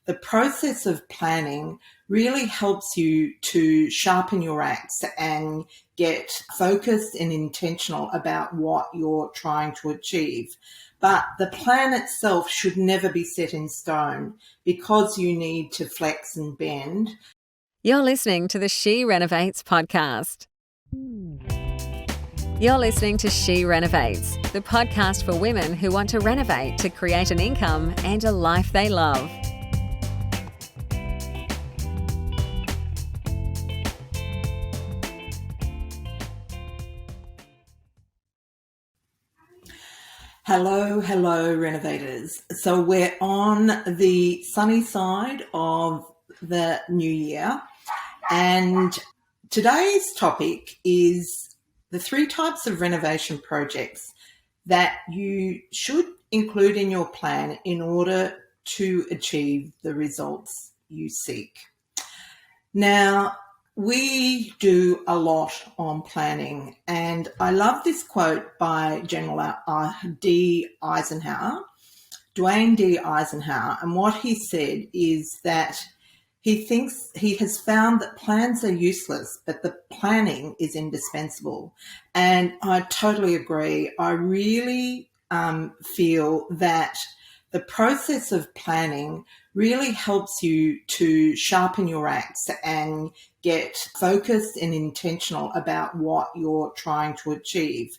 the process of planning really helps you to sharpen your axe and get focused and intentional about what you're trying to achieve. But the plan itself should never be set in stone because you need to flex and bend. You're listening to the She Renovates podcast. You're listening to She Renovates, the podcast for women who want to renovate to create an income and a life they love. Hello, Renovators. So we're on the sunny side of the new year, and today's topic is the 3 types of renovation projects that you should include in your plan in order to achieve the results you seek. Now, we do a lot on planning, and I love this quote by General Dwayne D. Eisenhower, and what he said is that he thinks he has found that plans are useless, but the planning is indispensable. And I totally agree. I really feel that the process of planning really helps you to sharpen your axe and get focused and intentional about what you're trying to achieve.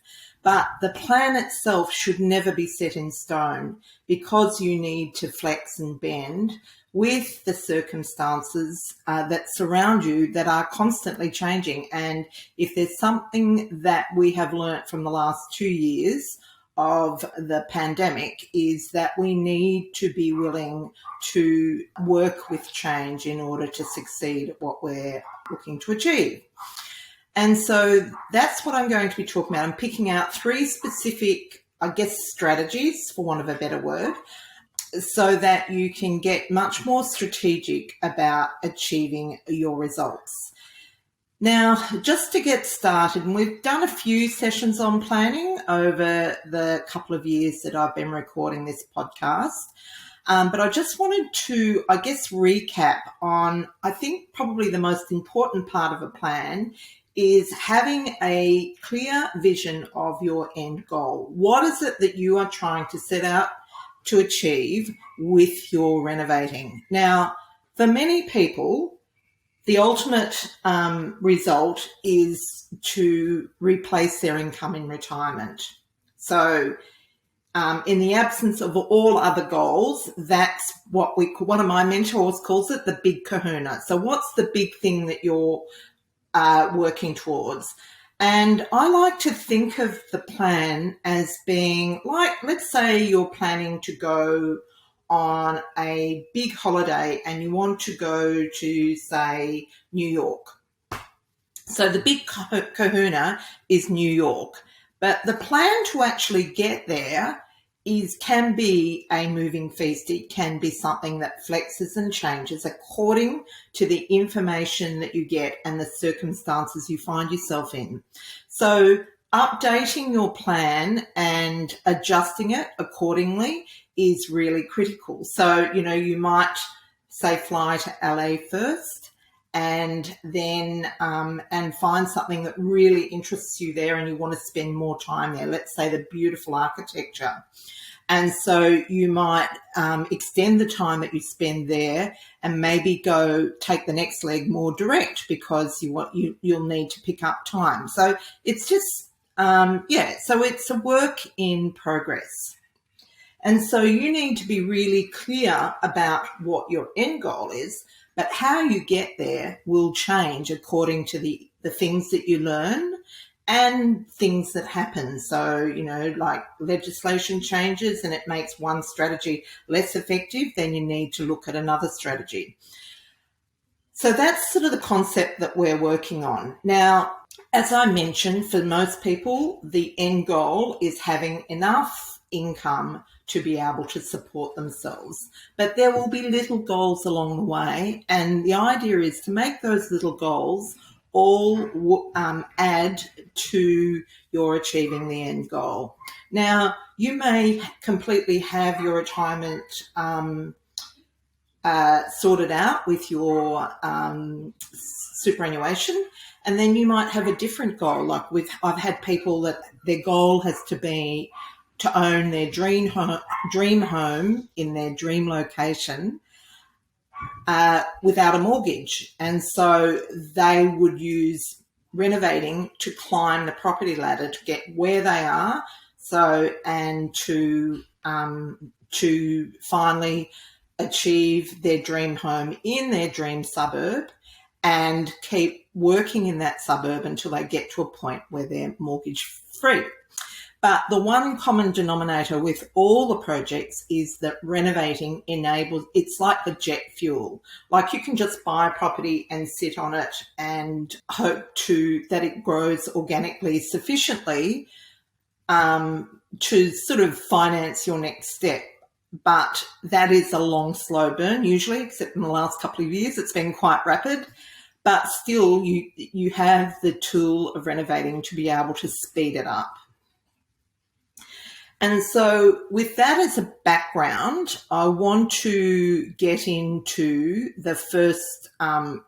But the plan itself should never be set in stone because you need to flex and bend with the circumstances that surround you that are constantly changing. And if there's something that we have learnt from the last 2 years of the pandemic is that we need to be willing to work with change in order to succeed at what we're looking to achieve. And so that's what I'm going to be talking about. I'm picking out 3 specific, strategies, for want of a better word, so that you can get much more strategic about achieving your results. Now, just to get started, and we've done a few sessions on planning over the couple of years that I've been recording this podcast, but I just wanted to, recap on, I think probably the most important part of a plan is having a clear vision of your end goal. What is it that you are trying to set out to achieve with your renovating? Now, for many people, the ultimate result is to replace their income in retirement. So in the absence of all other goals, that's what one of my mentors calls it the big kahuna. So what's the big thing that you're working towards? And I like to think of the plan as being like, let's say you're planning to go on a big holiday and you want to go to, say, New York. So the big kahuna is New York, but the plan to actually get there can be a moving feast. It can be something that flexes and changes according to the information that you get and the circumstances you find yourself in. So updating your plan and adjusting it accordingly is really critical. So, you might say fly to LA first and then and find something that really interests you there and you want to spend more time there. Let's say the beautiful architecture. And so you might extend the time that you spend there and maybe go take the next leg more direct because you'll need to pick up time. So it's just, so it's a work in progress. And so you need to be really clear about what your end goal is, but how you get there will change according to the things that you learn and things that happen. So, like legislation changes and it makes one strategy less effective, then you need to look at another strategy. So that's sort of the concept that we're working on. Now, as I mentioned, for most people, the end goal is having enough income to be able to support themselves. But there will be little goals along the way. And the idea is to make those little goals all add to your achieving the end goal. Now, you may completely have your retirement sorted out with your superannuation, and then you might have a different goal. Like I've had people that their goal has to be to own their dream home in their dream location without a mortgage, and so they would use renovating to climb the property ladder to get where they are. So and to finally achieve their dream home in their dream suburb and keep working in that suburb until they get to a point where they're mortgage free. But the one common denominator with all the projects is that renovating enables, it's like the jet fuel. Like you can just buy a property and sit on it and hope that it grows organically sufficiently to sort of finance your next step. But that is a long, slow burn usually, except in the last couple of years it's been quite rapid. But still, you have the tool of renovating to be able to speed it up. And so with that as a background, I want to get into the first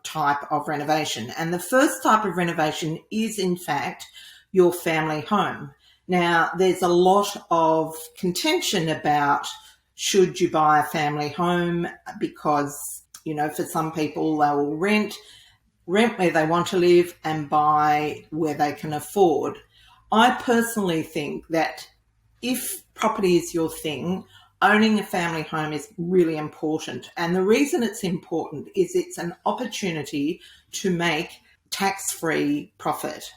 type of renovation. And the first type of renovation is, in fact, your family home. Now, there's a lot of contention about should you buy a family home because, for some people they will rent where they want to live and buy where they can afford. I personally think that if property is your thing, owning a family home is really important. And the reason it's important is it's an opportunity to make tax-free profit.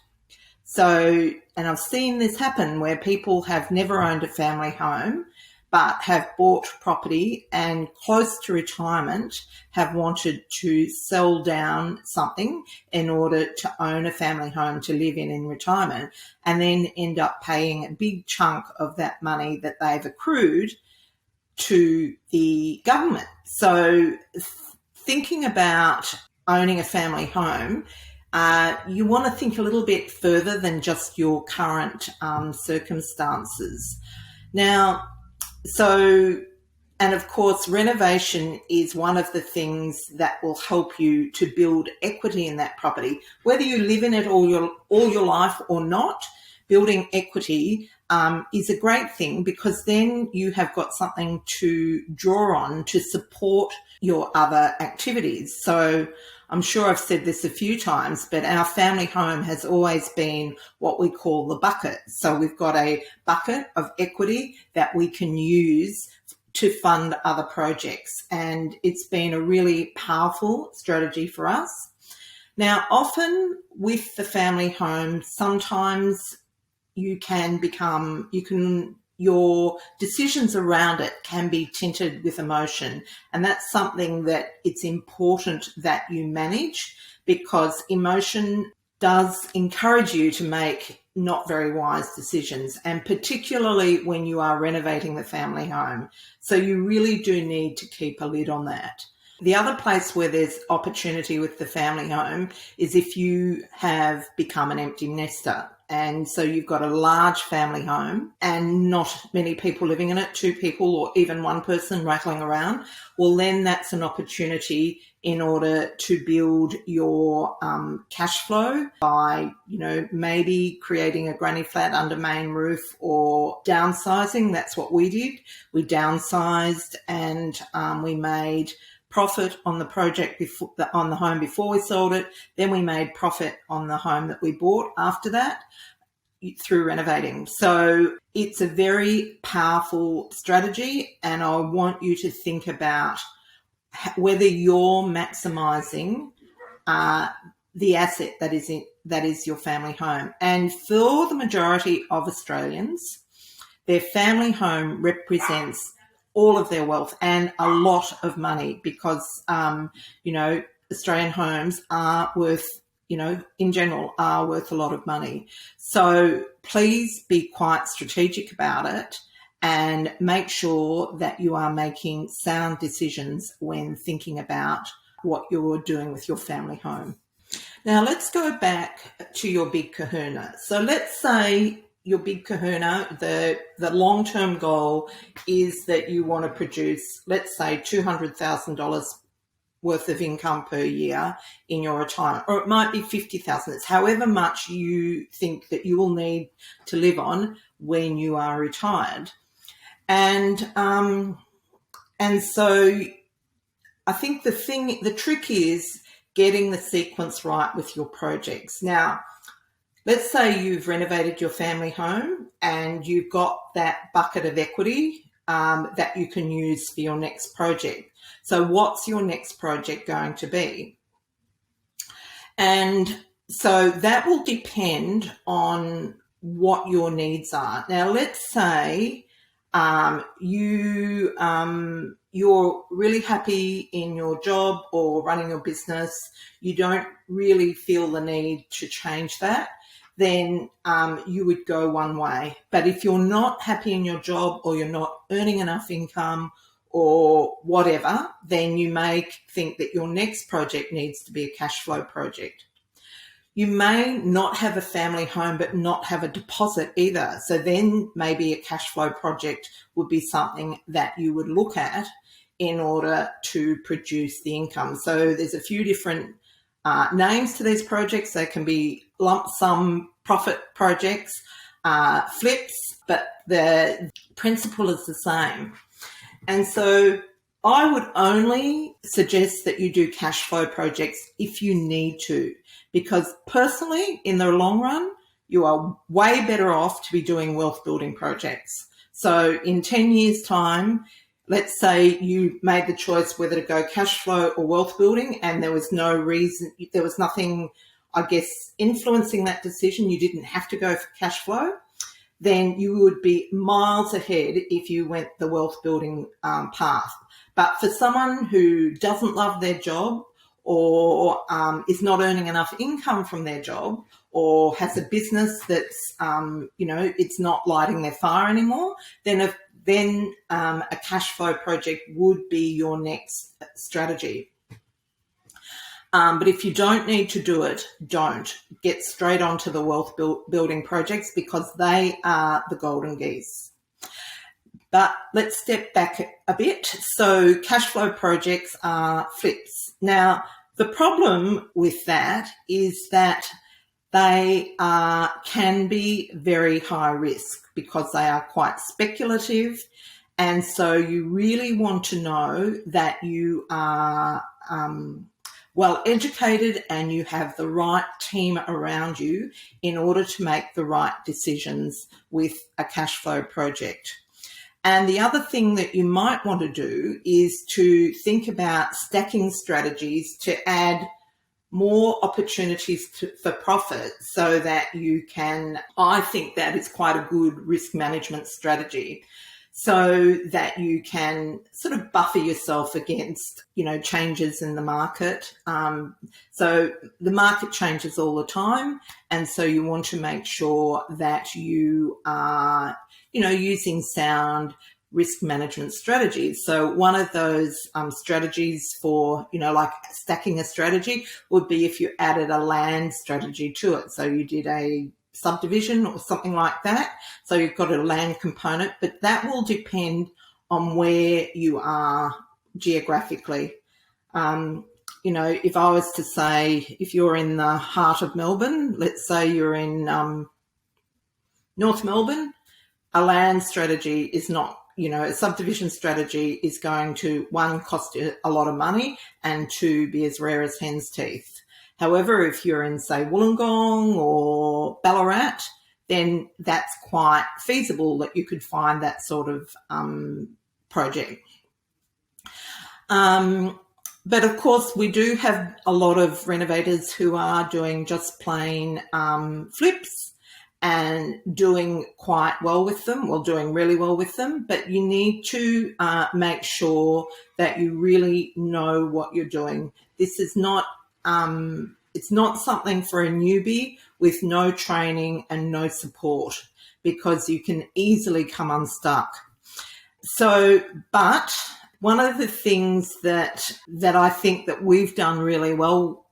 So, and I've seen this happen where people have never owned a family home but have bought property and close to retirement have wanted to sell down something in order to own a family home to live in retirement, and then end up paying a big chunk of that money that they've accrued to the government. So thinking about owning a family home, you want to think a little bit further than just your current circumstances. Now, and of course, renovation is one of the things that will help you to build equity in that property. Whether you live in it all your life or not, building equity is a great thing because then you have got something to draw on to support your other activities. So I'm sure I've said this a few times, but our family home has always been what we call the bucket. So we've got a bucket of equity that we can use to fund other projects. And it's been a really powerful strategy for us. Now, often with the family home, sometimes your decisions around it can be tinted with emotion. And that's something that it's important that you manage, because emotion does encourage you to make not very wise decisions, and particularly when you are renovating the family home. So you really do need to keep a lid on that. The other place where there's opportunity with the family home is if you have become an empty nester. And so you've got a large family home and not many people living in it, 2 people or even 1 person rattling around. Well, then that's an opportunity in order to build your cash flow by, maybe creating a granny flat under main roof or downsizing. That's what we did. We downsized and we made profit on the project on the home before we sold it. Then we made profit on the home that we bought after that through renovating. So it's a very powerful strategy, and I want you to think about whether you're maximising the asset that is your family home. And for the majority of Australians, their family home represents all of their wealth and a lot of money, because Australian homes are worth, in general, are worth a lot of money. So please be quite strategic about it and make sure that you are making sound decisions when thinking about what you're doing with your family home. Now let's go back to your big kahuna. So let's say your big kahuna, the long-term goal is that you want to produce, let's say, $200,000 worth of income per year in your retirement, or it might be 50,000. It's however much you think that you will need to live on when you are retired. And so I think the trick is getting the sequence right with your projects. Now, let's say you've renovated your family home and you've got that bucket of equity that you can use for your next project. So what's your next project going to be? And so that will depend on what your needs are. Now, let's say you're really happy in your job or running your business. You don't really feel the need to change that. Then you would go one way. But if you're not happy in your job or you're not earning enough income or whatever, then you may think that your next project needs to be a cash flow project. You may not have a family home but not have a deposit either. So then maybe a cash flow project would be something that you would look at in order to produce the income. So there's a few different names to these projects. They can be lump sum profit projects, flips, but the principle is the same. And so I would only suggest that you do cash flow projects if you need to, because personally, in the long run, you are way better off to be doing wealth building projects. So in 10 years' time, let's say you made the choice whether to go cash flow or wealth building, and there was no reason, there was nothing, I guess, influencing that decision. You didn't have to go for cash flow. Then you would be miles ahead if you went the wealth building path. But for someone who doesn't love their job or is not earning enough income from their job or has a business that's, it's not lighting their fire anymore, then a cash flow project would be your next strategy. But if you don't need to do it, don't. Get straight onto the wealth building projects because they are the golden geese. But let's step back a bit. So cash flow projects are flips. Now, the problem with that is that they can be very high risk because they are quite speculative. And so you really want to know that you are well educated and you have the right team around you in order to make the right decisions with a cash flow project. And the other thing that you might want to do is to think about stacking strategies to add more opportunities for profit so that you can, I think that is quite a good risk management strategy, so that you can sort of buffer yourself against, changes in the market. So the market changes all the time. And so you want to make sure that you are, using sound risk management strategies. So one of those strategies for, like stacking a strategy would be if you added a land strategy to it. So you did a subdivision or something like that. So you've got a land component, but that will depend on where you are geographically. If I was to say, if you're in the heart of Melbourne, let's say you're in North Melbourne, a land strategy is not, a subdivision strategy is going to, one, cost you a lot of money, and two, be as rare as hen's teeth. However, if you're in, say, Wollongong or Ballarat, then that's quite feasible that you could find that sort of project. But of course, we do have a lot of renovators who are doing just plain flips and doing quite well with them, doing really well with them. But you need to make sure that you really know what you're doing. This is not, it's not something for a newbie with no training and no support, because you can easily come unstuck. So, but one of the things that I think that we've done really well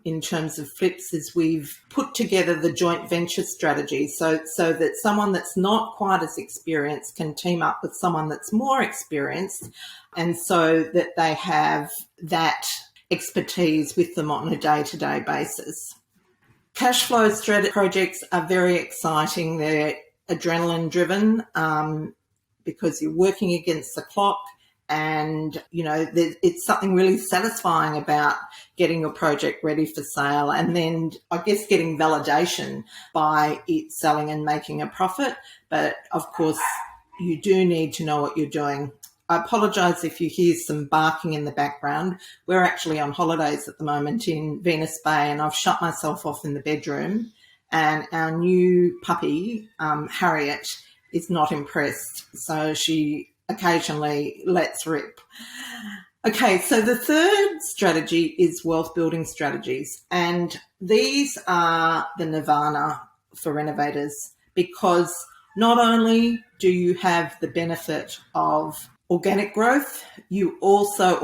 in terms of flips is we've put together the joint venture strategy so that someone that's not quite as experienced can team up with someone that's more experienced, and so that they have that expertise with them on a day-to-day basis. Cash flow strategy projects are very exciting. They're adrenaline driven because you're working against the clock, and it's something really satisfying about getting your project ready for sale, and then I guess getting validation by it selling and making a profit. But of course you do need to know what you're doing. I apologise if you hear some barking in the background. We're actually on holidays at the moment in Venus Bay, and I've shut myself off in the bedroom, and our new puppy, Harriet, is not impressed. So she occasionally lets rip. Okay, so the third strategy is wealth building strategies. And these are the nirvana for renovators, because not only do you have the benefit of organic growth, you also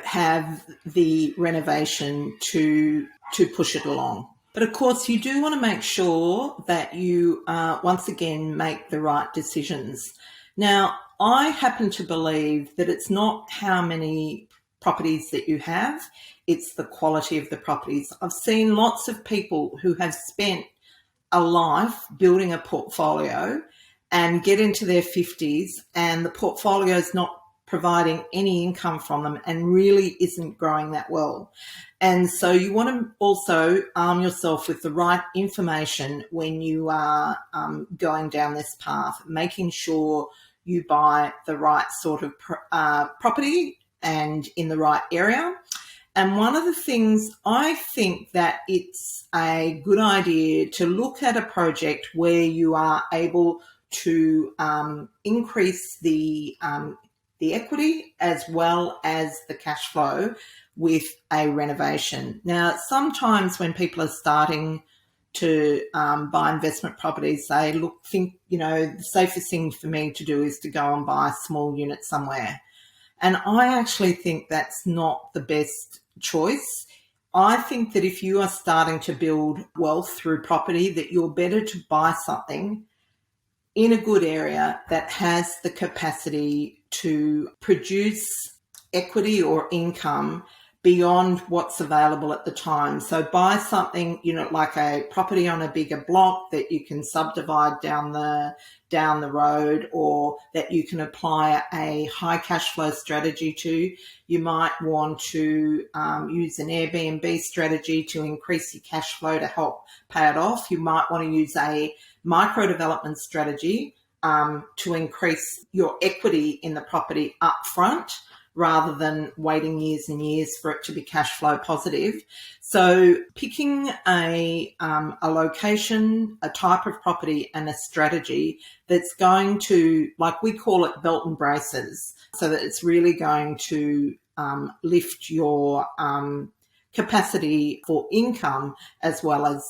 have the renovation to push it along. But of course, you do want to make sure that you once again make the right decisions. Now, I happen to believe that it's not how many properties that you have, it's the quality of the properties. I've seen lots of people who have spent a life building a portfolio and get into their 50s and the portfolio is not providing any income from them and really isn't growing that well. And so you want to also arm yourself with the right information when you are going down this path, making sure you buy the right sort of property and in the right area. And one of the things, I think that it's a good idea to look at a project where you are able to increase the equity as well as the cash flow with a renovation. Now, sometimes when people are starting to buy investment properties, they think the safest thing for me to do is to go and buy a small unit somewhere. And I actually think that's not the best choice. I think that if you are starting to build wealth through property, that you're better to buy something in a good area that has the capacity to produce equity or income beyond what's available at the time. So buy something, like a property on a bigger block that you can subdivide down the road, or that you can apply a high cash flow strategy to. You might want to use an Airbnb strategy to increase your cash flow to help pay it off. You might want to use a micro development strategy to increase your equity in the property up front, rather than waiting years and years for it to be cash flow positive. So picking a location, a type of property and a strategy that's going to, like we call it, belt and braces, so that it's really going to lift your capacity for income as well as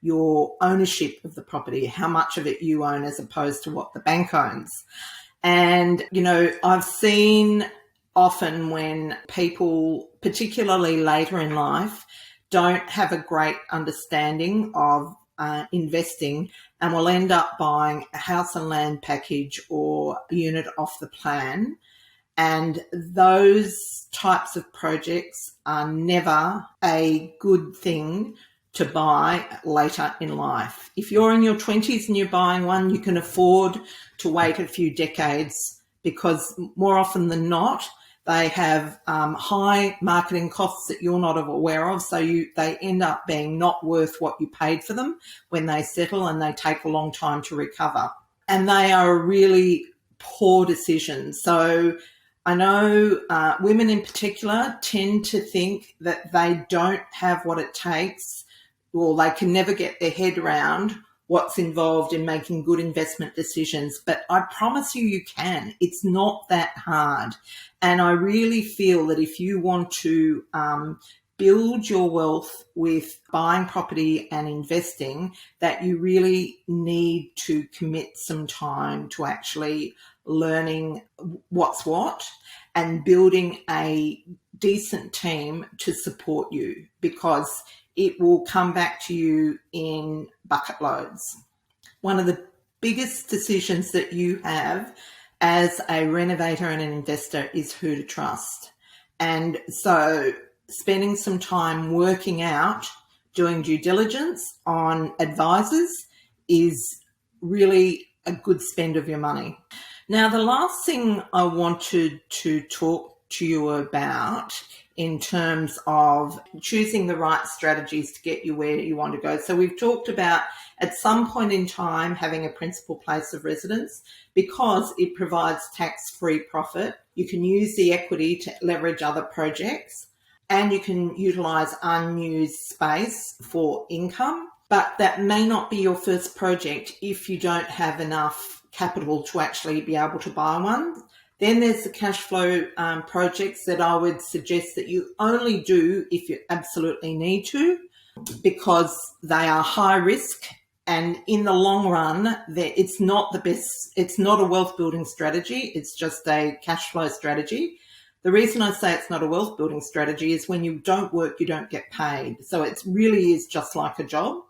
your ownership of the property, how much of it you own as opposed to what the bank owns. And, I've seen often when people, particularly later in life, don't have a great understanding of investing and will end up buying a house and land package or a unit off the plan. And those types of projects are never a good thing to buy later in life. If you're in your 20s and you're buying one, you can afford to wait a few decades, because more often than not, they have high marketing costs that you're not aware of. So they end up being not worth what you paid for them when they settle, and they take a long time to recover. And they are a really poor decision. So I know women in particular tend to think that they don't have what it takes, or they can never get their head around what's involved in making good investment decisions. But I promise you can. It's not that hard. And I really feel that if you want to build your wealth with buying property and investing, that you really need to commit some time to actually learning what's what and building a decent team to support you, because it will come back to you in bucket loads. One of the biggest decisions that you have as a renovator and an investor is who to trust. And so spending some time working out, doing due diligence on advisors is really a good spend of your money. Now, the last thing I wanted to talk to you about in terms of choosing the right strategies to get you where you want to go. So we've talked about at some point in time having a principal place of residence because it provides tax-free profit. You can use the equity to leverage other projects, and you can utilise unused space for income. But that may not be your first project if you don't have enough capital to actually be able to buy one. Then there's the cash flow projects that I would suggest that you only do if you absolutely need to, because they are high risk, and in the long run, it's not the best. It's not a wealth building strategy. It's just a cash flow strategy. The reason I say it's not a wealth building strategy is when you don't work, you don't get paid. So it really is just like a job.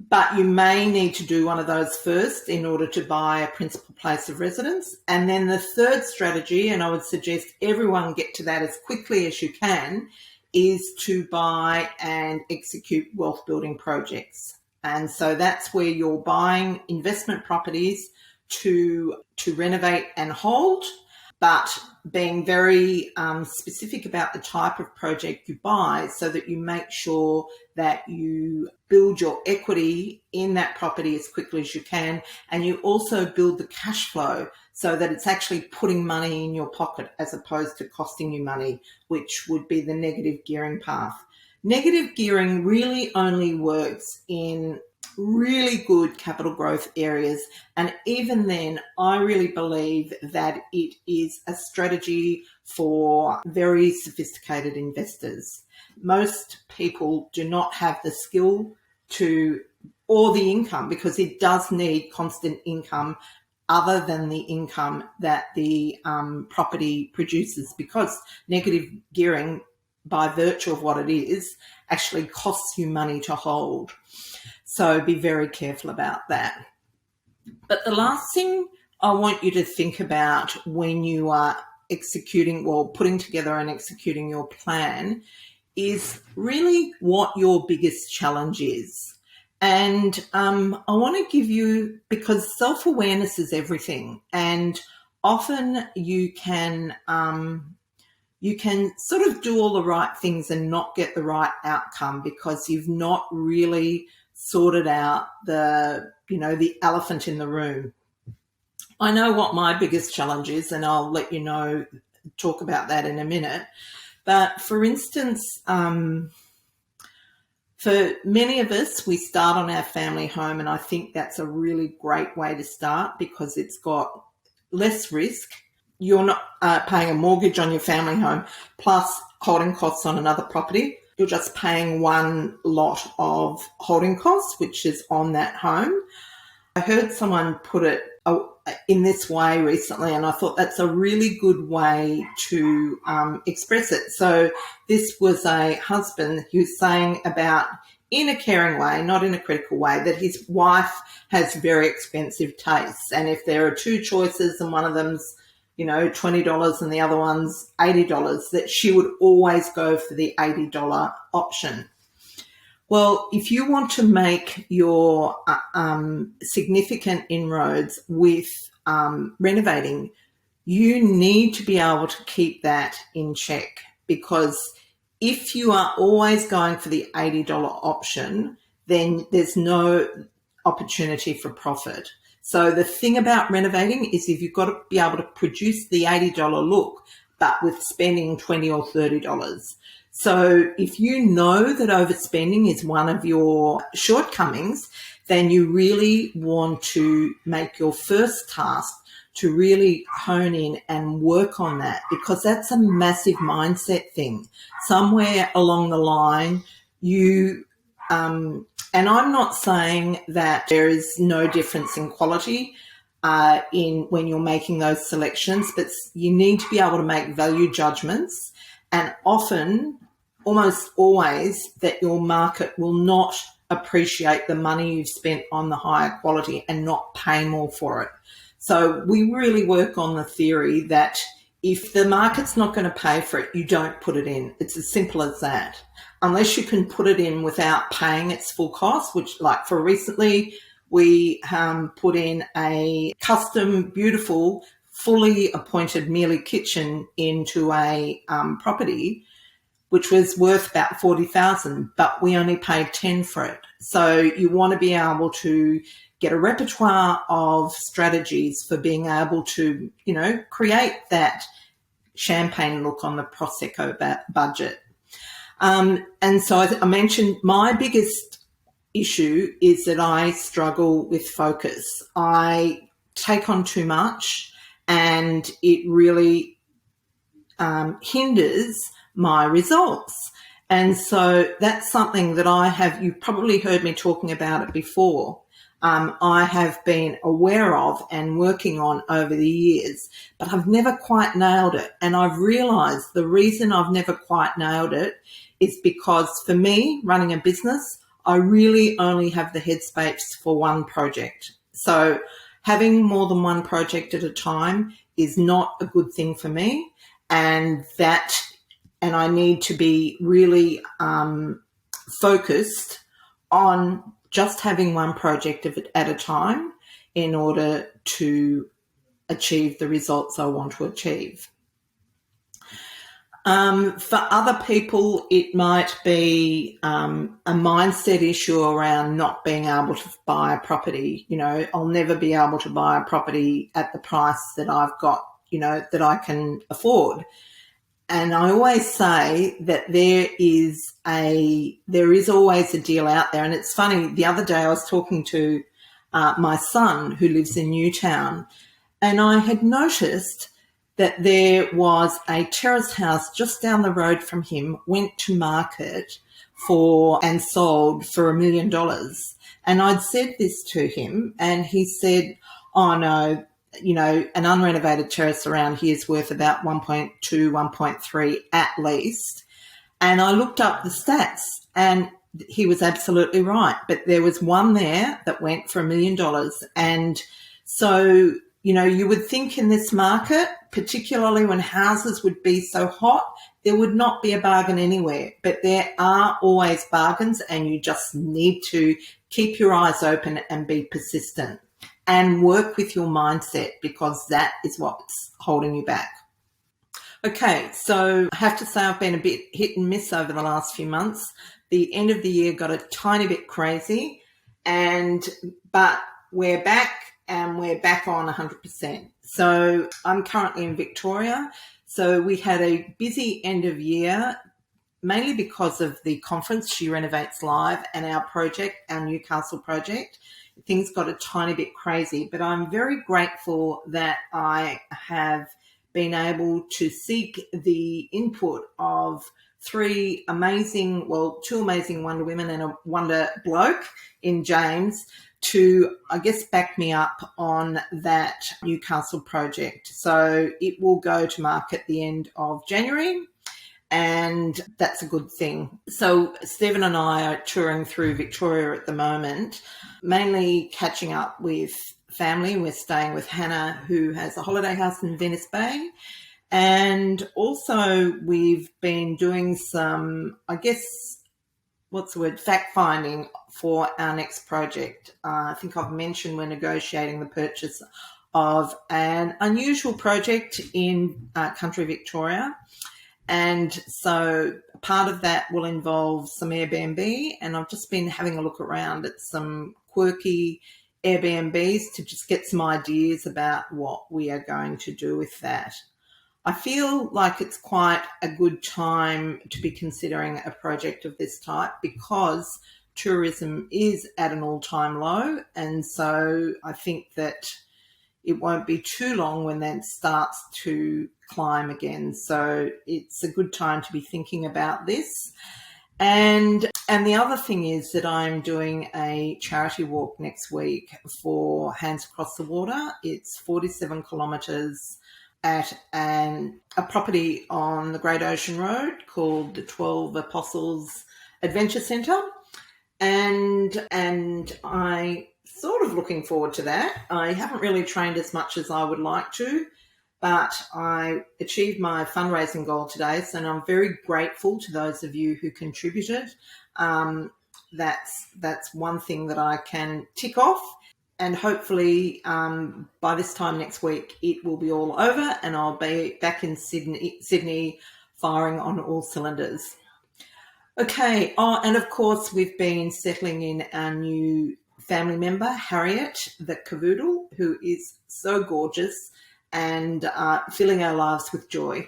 But you may need to do one of those first in order to buy a principal place of residence. And then the third strategy, and I would suggest everyone get to that as quickly as you can, is to buy and execute wealth building projects. And so that's where you're buying investment properties to renovate and hold, but being very specific about the type of project you buy so that you make sure that you build your equity in that property as quickly as you can, and you also build the cash flow so that it's actually putting money in your pocket as opposed to costing you money, which would be the negative gearing path. Negative gearing really only works in really good capital growth areas, and even then I really believe that it is a strategy for very sophisticated investors. Most people do not have the skill or the income, because it does need constant income other than the income that the property produces, because negative gearing, by virtue of what it is, actually costs you money to hold. So be very careful about that. But the last thing I want you to think about when you are putting together and executing your plan is really what your biggest challenge is. And I want to give you, because self-awareness is everything, and often you can sort of do all the right things and not get the right outcome because you've not really sorted out the elephant in the room. I know what my biggest challenge is, and I'll let you know, talk about that in a minute. But for instance, for many of us, we start on our family home, and I think that's a really great way to start because it's got less risk. You're not paying a mortgage on your family home plus holding costs on another property. You're just paying one lot of holding costs, which is on that home. I heard someone put it in this way recently, and I thought that's a really good way to express it. So this was a husband who was saying about, in a caring way, not in a critical way, that his wife has very expensive tastes. And if there are two choices and one of them's $20 and the other one's $80, that she would always go for the $80 option. Well, if you want to make your significant inroads with renovating, you need to be able to keep that in check, because if you are always going for the $80 option, then there's no opportunity for profit. So the thing about renovating is you've got to be able to produce the $80 look, but with spending $20 or $30. So if you know that overspending is one of your shortcomings, then you really want to make your first task to really hone in and work on that, because that's a massive mindset thing. Somewhere along the line, and I'm not saying that there is no difference in quality in when you're making those selections, but you need to be able to make value judgments And often, almost always, that your market will not appreciate the money you've spent on the higher quality and not pay more for it. So we really work on the theory that if the market's not going to pay for it, you don't put it in. It's as simple as that. Unless you can put it in without paying its full cost, which, like, for recently, we put in a custom, beautiful, fully appointed Mealy kitchen into a property, which was worth about $40,000, but we only paid 10 for it. So you want to be able to get a repertoire of strategies for being able to, create that champagne look on the Prosecco budget. And so I mentioned my biggest issue is that I struggle with focus. I take on too much and it really hinders my results. And so that's something that you've probably heard me talking about it before. I have been aware of and working on over the years, but I've never quite nailed it. And I've realized the reason I've never quite nailed it is because for me, running a business, I really only have the headspace for one project. So having more than one project at a time is not a good thing for me. And I need to be really focused on just having one project at a time in order to achieve the results I want to achieve. For other people, it might be a mindset issue around not being able to buy a property. I'll never be able to buy a property at the price that I've got, that I can afford. And I always say that there is always a deal out there. And it's funny, the other day I was talking to my son who lives in Newtown, and I had noticed that there was a terrace house just down the road from him, went to market and sold for $1 million. And I'd said this to him and he said, oh no, an unrenovated terrace around here is worth about 1.2, 1.3 at least. And I looked up the stats and he was absolutely right. But there was one there that went for $1 million. And so, you would think in this market, particularly when houses would be so hot, there would not be a bargain anywhere. But there are always bargains and you just need to keep your eyes open and be persistent. And work with your mindset because that is what's holding you back. Okay, so I have to say I've been a bit hit and miss over the last few months. The end of the year got a tiny bit crazy, but we're back and we're back on 100%. So I'm currently in Victoria. So we had a busy end of year, mainly because of the conference, She Renovates Live, and our Newcastle project. Things got a tiny bit crazy, but I'm very grateful that I have been able to seek the input of two amazing Wonder Women and a Wonder Bloke in James to, I guess, back me up on that Newcastle project. So it will go to market the end of January. And that's a good thing. So Stephen and I are touring through Victoria at the moment, mainly catching up with family. We're staying with Hannah, who has a holiday house in Venice Bay. And also we've been doing some, fact-finding for our next project. I think I've mentioned we're negotiating the purchase of an unusual project in country Victoria. And so part of that will involve some Airbnb, and I've just been having a look around at some quirky Airbnbs to just get some ideas about what we are going to do with that. I feel like it's quite a good time to be considering a project of this type because tourism is at an all-time low, and so I think that it won't be too long when that starts to climb again. So it's a good time to be thinking about this. And the other thing is that I'm doing a charity walk next week for Hands Across the Water. It's 47 kilometres at a property on the Great Ocean Road called the 12 Apostles Adventure Centre. And I sort of looking forward to that. I haven't really trained as much as I would like to, but I achieved my fundraising goal today, so I'm very grateful to those of you who contributed. That's one thing that I can tick off, and hopefully by this time next week it will be all over and I'll be back in Sydney firing on all cylinders. Okay, and of course we've been settling in our new family member, Harriet the Cavoodle, who is so gorgeous and filling our lives with joy.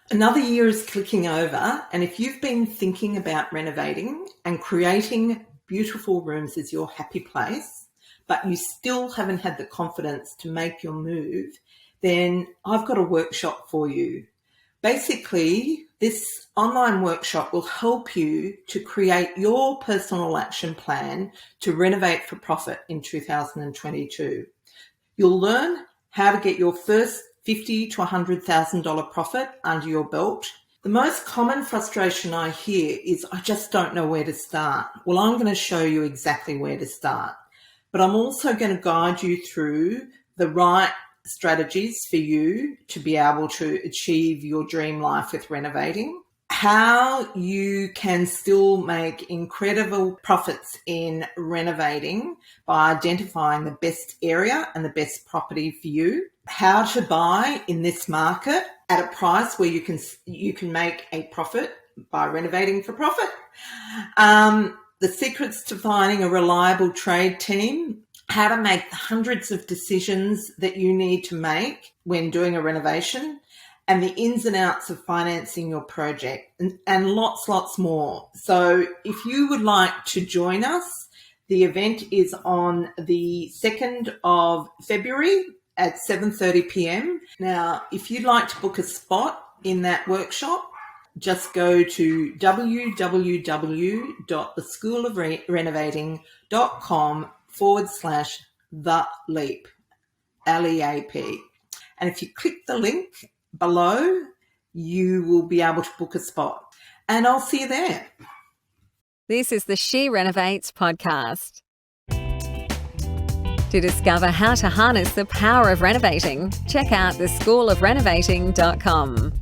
Another year is clicking over, and if you've been thinking about renovating and creating beautiful rooms as your happy place, but you still haven't had the confidence to make your move, then I've got a workshop for you. Basically, this online workshop will help you to create your personal action plan to renovate for profit in 2022. You'll learn how to get your first $50,000 to $100,000 profit under your belt. The most common frustration I hear is I just don't know where to start. Well, I'm going to show you exactly where to start, but I'm also going to guide you through the right strategies for you to be able to achieve your dream life with renovating, how you can still make incredible profits in renovating by identifying the best area and the best property for you, how to buy in this market at a price where you can make a profit by renovating for profit, the secrets to finding a reliable trade team, how to make hundreds of decisions that you need to make when doing a renovation, and the ins and outs of financing your project, and lots more. So if you would like to join us, the event is on the 2nd of February at 7:30 p.m. Now, if you'd like to book a spot in that workshop, just go to www.theschoolofrenovating.com/the-leap, LEAP. And if you click the link below, you will be able to book a spot. And I'll see you there. This is the She Renovates podcast. To discover how to harness the power of renovating, check out theschoolofrenovating.com.